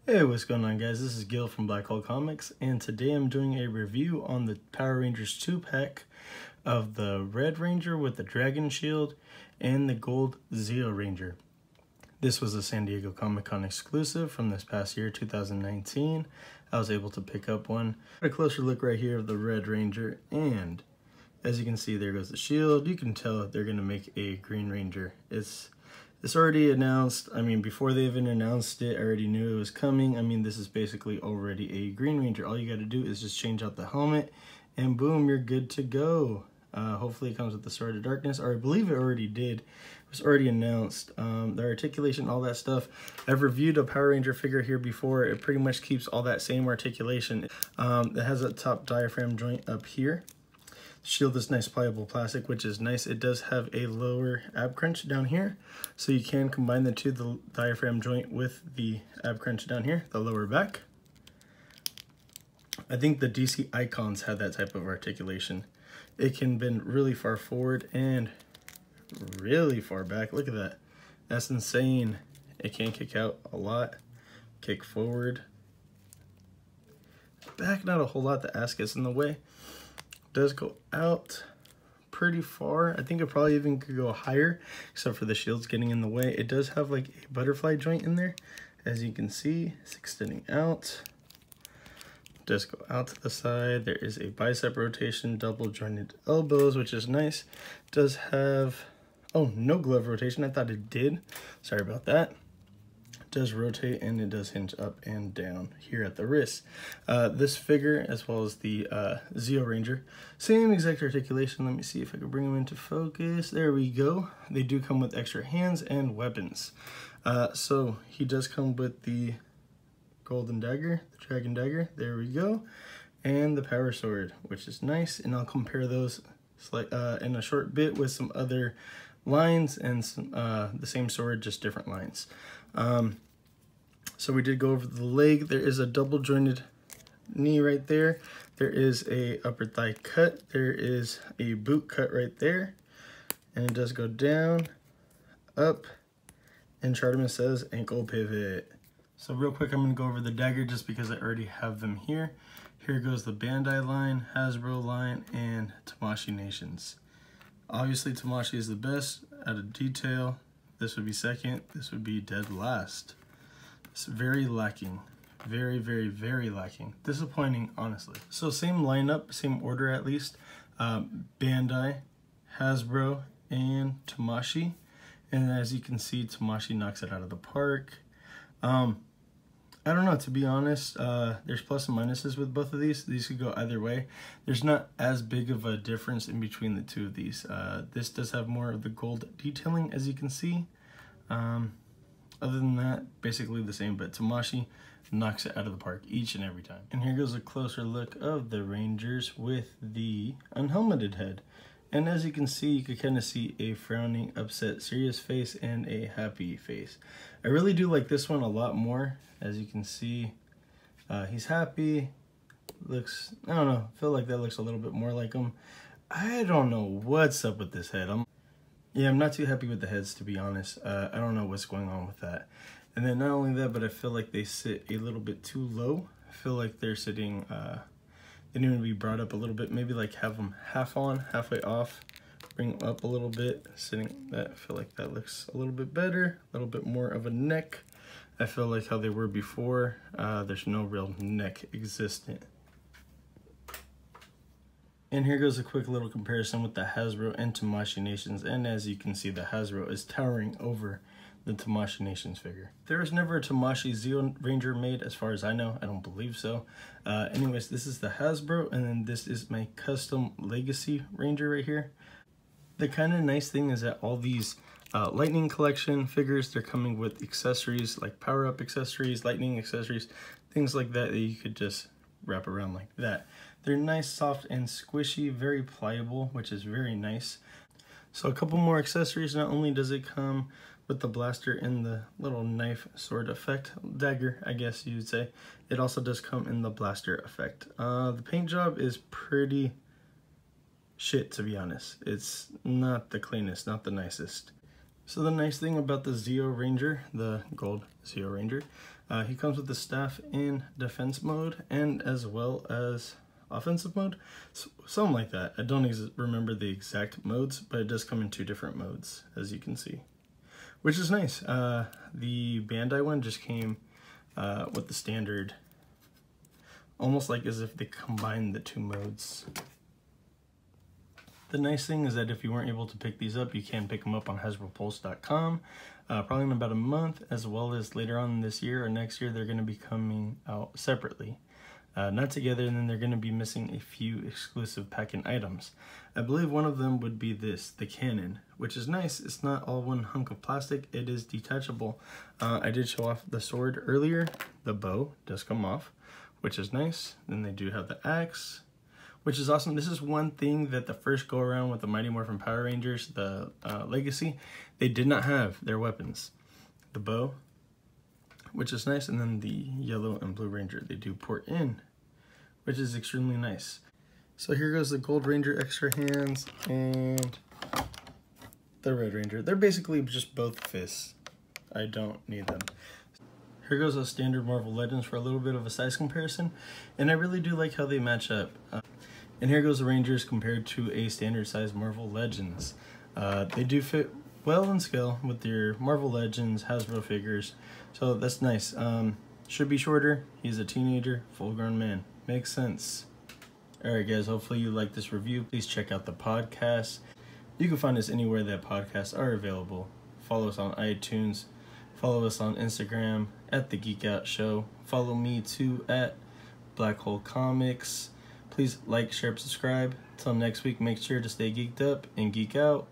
Hey, what's going on, guys? This is Gil from Black Hole Comics, and today I'm doing a review on the Power Rangers 2-pack of the Red Ranger with the Dragon Shield and the Gold Zeo Ranger. This was a San Diego Comic-Con exclusive from this past year, 2019. I was able to pick up one. A closer look right here of the Red Ranger, and as you can see, there goes the shield. You can tell that they're going to make a Green Ranger. It's already announced. I mean, before they even announced it, I already knew it was coming. I mean, this is basically already a Green Ranger. All you got to do is just change out the helmet, and boom, you're good to go. Hopefully it comes with the Sword of Darkness, or I believe it already did. It was already announced. The articulation, all that stuff. I've reviewed a Power Ranger figure here before. It pretty much keeps all that same articulation. It has a top diaphragm joint up here. Shield is nice pliable plastic, which is nice. It does have a lower ab crunch down here, so you can combine the two, the diaphragm joint with the ab crunch down here, the lower back. I think the DC Icons had that type of articulation. It can bend really far forward and really far back. Look at that. That's insane. It can kick out a lot, kick forward. Back, not a whole lot. The ass gets in the way. Does go out pretty far. I think it probably even could go higher, except for the shield's getting in the way. It does have like a butterfly joint in there, as you can see. It's extending out. Does go out to the side. There is a bicep rotation, double jointed elbows, which is nice. Does have, oh, no glove rotation. I thought it did. Sorry about that. Does rotate, and it does hinge up and down here at the wrist. This figure, as well as the Zeo Ranger, same exact articulation. Let me see if I can bring them into focus. There we go. They do come with extra hands and weapons. So he does come with the golden dagger, the dragon dagger. There we go, and the power sword, which is nice. And I'll compare those in a short bit with some other lines and some, the same sword, just different lines. So we did go over the leg. There is a double jointed knee right there. There is a upper thigh cut. There is a boot cut right there. And it does go down, up, and Charterman says ankle pivot. So real quick, I'm gonna go over the dagger just because I already have them here. Here goes the Bandai line, Hasbro line, and Tamashii Nations. Obviously Tamashii is the best out of detail. This would be second, this would be dead last. It's very lacking. Very, very, very lacking. Disappointing, honestly. So same lineup, same order at least. Bandai, Hasbro, and Tamashii. And as you can see, Tamashii knocks it out of the park. I don't know, to be honest, there's plus and minuses with both of these. These could go either way. There's not as big of a difference in between the two of these. This does have more of the gold detailing, as you can see. Other than that, basically the same, but Tamashii knocks it out of the park each and every time. And here goes a closer look of the Rangers with the unhelmeted head. And as you can see, you can kind of see a frowning, upset, serious face and a happy face. I really do like this one a lot more. As you can see, he's happy. Looks, I don't know, I feel like that looks a little bit more like him. I don't know what's up with this head. I'm not too happy with the heads, to be honest. I don't know what's going on with that. And then not only that, but I feel like they sit a little bit too low. I feel like they're sitting, they need to be brought up a little bit. Maybe like have them half on, halfway off. Bring them up a little bit. Sitting that, I feel like that looks a little bit better. A little bit more of a neck. I feel like how they were before. There's no real neck existent. And here goes a quick little comparison with the Hasbro and Tamashii Nations. And as you can see, the Hasbro is towering over the Tamashii Nations figure. There was never a Tamashii Zeo Ranger made, as far as I know. I don't believe so. Anyways, this is the Hasbro, and then this is my custom Legacy Ranger right here. The kind of nice thing is that all these Lightning Collection figures, they're coming with accessories, like power-up accessories, lightning accessories, things like that that you could just wrap around like that. They're nice, soft, and squishy, very pliable, which is very nice. So a couple more accessories. Not only does it come with the blaster and the little knife sword effect, dagger, I guess you'd say, it also does come in the blaster effect. The paint job is pretty shit, to be honest. It's not the cleanest, not the nicest. So the nice thing about the Zeo Ranger, the gold Zeo Ranger, He comes with the staff in defense mode and as well as offensive mode, something like that. I don't remember the exact modes, but it does come in 2 different modes, as you can see, which is nice. The Bandai one just came with the standard, almost like as if they combined the 2 modes. The nice thing is that if you weren't able to pick these up, you can pick them up on HasbroPulse.com, probably in about a month, as well as later on this year or next year, they're going to be coming out separately. Not together, and then they're going to be missing a few exclusive pack-in items. I believe one of them would be this, the cannon, which is nice. It's not all one hunk of plastic, it is detachable. I did show off the sword earlier. The bow does come off, which is nice. Then they do have the axe, which is awesome. This is one thing that the first go around with the Mighty Morphin Power Rangers, the Legacy, they did not have their weapons. The bow, which is nice, and then the yellow and blue ranger they do port in, which is extremely nice. So here goes the gold ranger extra hands and the red ranger. They're basically just both fists. I don't need them. Here goes a standard Marvel Legends for a little bit of a size comparison, and I really do like how they match up. And here goes the Rangers compared to a standard size Marvel Legends. They do fit well in scale with your Marvel Legends Hasbro figures, so that's nice. Should be shorter. He's a teenager, full-grown man. Makes sense. Alright guys, hopefully you like this review. Please check out the podcast. You can find us anywhere that podcasts are available. Follow us on iTunes. Follow us on Instagram at The Geek Out Show. Follow me too at Black Hole Comics. Please like, share, subscribe. Till next week, make sure to stay geeked up and geek out.